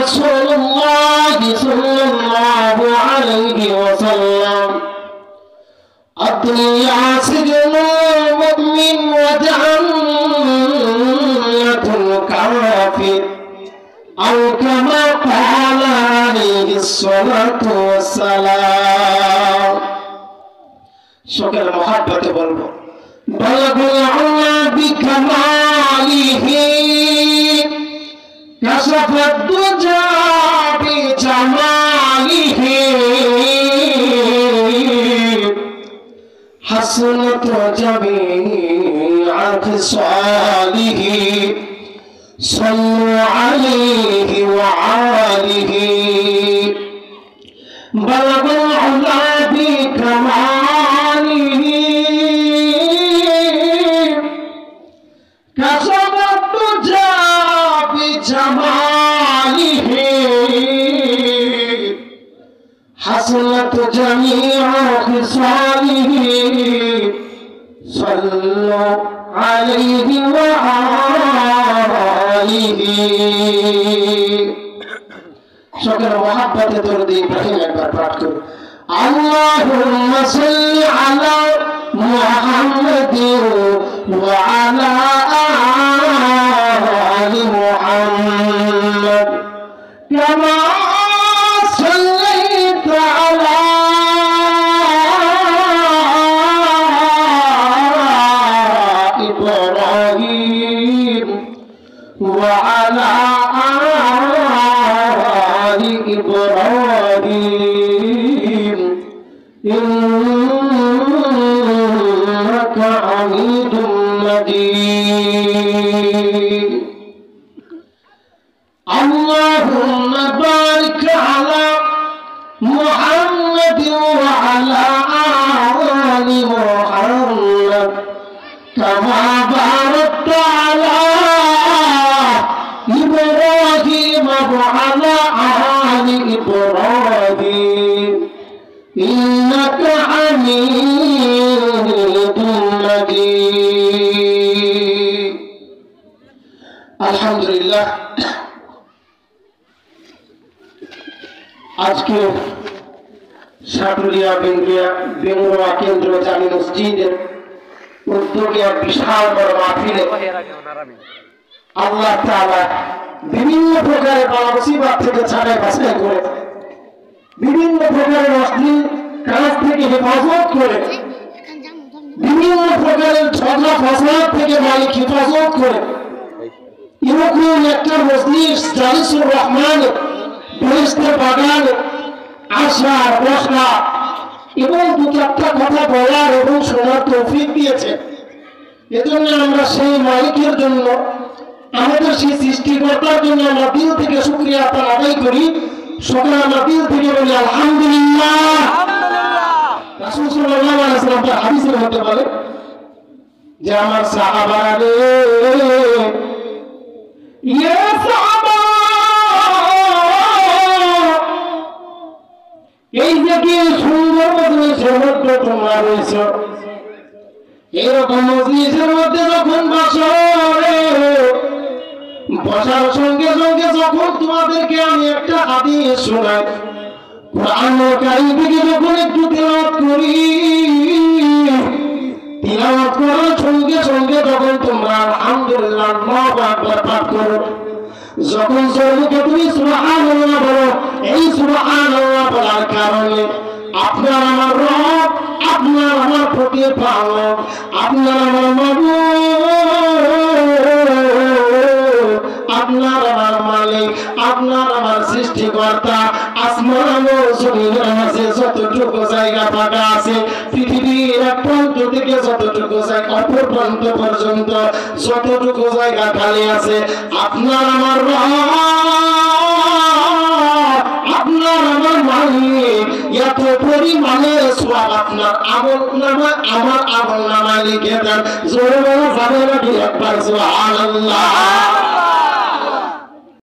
রাসূলুল্লাহ সাল্লাল্লাহু আলাইহি ওয়াসাল্লাম الدنيا سجن المؤمن وجنة الكافر أو كما قال عليه الصلاة والسلام شكر محبة بلبو بلغ العلا بكماله كشف الدجى بجماله حسنت جميع خصاله صلوا عليه وآله بلغ العلا بكماله كشف الدجى بجماله حسنت جميع خصاله صلوا عليه وآله شكر محبة درد إبراهيم أكبر بارك اللهم صل على محمد وعلى آل محمد كما صليت على إبراهيم وعلى آل إبراهيم إنك حميد مجيد اللهم بارك على محمد وعلى آل محمد كما باركت على إبراهيم وعلى آل إبراهيم إنك حميد مجيد الحمد لله আজকে সাটুরিয়া বেঙ্গুরা কেন্দ্র জামি মসজিদের উদ্যোগে বিশাল বড় মাহফিলে আল্লাহ তাআলা বিভিন্ন প্রকারের মুসিবত থেকে ছাড়াই বাঁচাই করে বিভিন্ন প্রকারের অশ্লীল কাজ থেকে হেফাজত করে বিভিন্ন প্রকারের ঝগড়া ফসলাদ থেকে মালিক হেফাজত করে এরকম একটা মজলিস জালিসুর রহমান বেহেশতের বাগান আসার বসা এবং দু চারটা কথা বলার এবং শোনার তৌফিক দিয়েছে। এজন্য আমরা সেই মালিকের জন্য আমাদের সেই সৃষ্টিকর্তার জন্য আমরা দিল থেকে শুকরিয়া আদায় করি। সকলে আমরা দিল থেকে বলি আলহামদুলিল্লাহ। রাসূল সাল্লাল্লাহু আলাইহি ওয়াসাল্লাম তার হাদিসের মধ্যে বলে যে আমার সাহাবারা রে ইয়া সাহাবা এই যে কি সুন্দর মজলিসের মধ্যে তোমরা রয়েছ এরকম মজলিসের মধ্যে যখন বসো বসার সঙ্গে সঙ্গে যখন তোমাদেরকে আমি একটা হাদিস শোনাই কোরআন কারীম থেকে যখন একটু তেলাওয়াত করি তিলাওয়াত করার সঙ্গে সঙ্গে যখন তোমরা আলহামদুলিল্লাহ আল্লাহু আকবার পাঠ করো যখন জোরে তুমি সুবহানাল্লাহ বলো এই সুবহানাল্লাহ বলার কারণে আপনার আমার রব আপনার আমার প্রতিপালক আপনার আমার মাবুদ আপনার আমার মালিক আপনার আমার সৃষ্টিকর্তা আসমান ও জমিনের মাঝে যতটুকু জায়গা ফাঁকা আছে পৃথিবীর এক প্রান্ত থেকে যতটুকু জায়গা অপর প্রান্ত পর্যন্ত যতটুকু জায়গা খালি আছে আপনার আমার রব আপনার আমার মালিক এত পরিমাণে সওয়াব আপনার আমলনামা আমার আমলনামায় লিখে দেন জোরে বলো যাবে না একবার সুবহানাল্লাহ।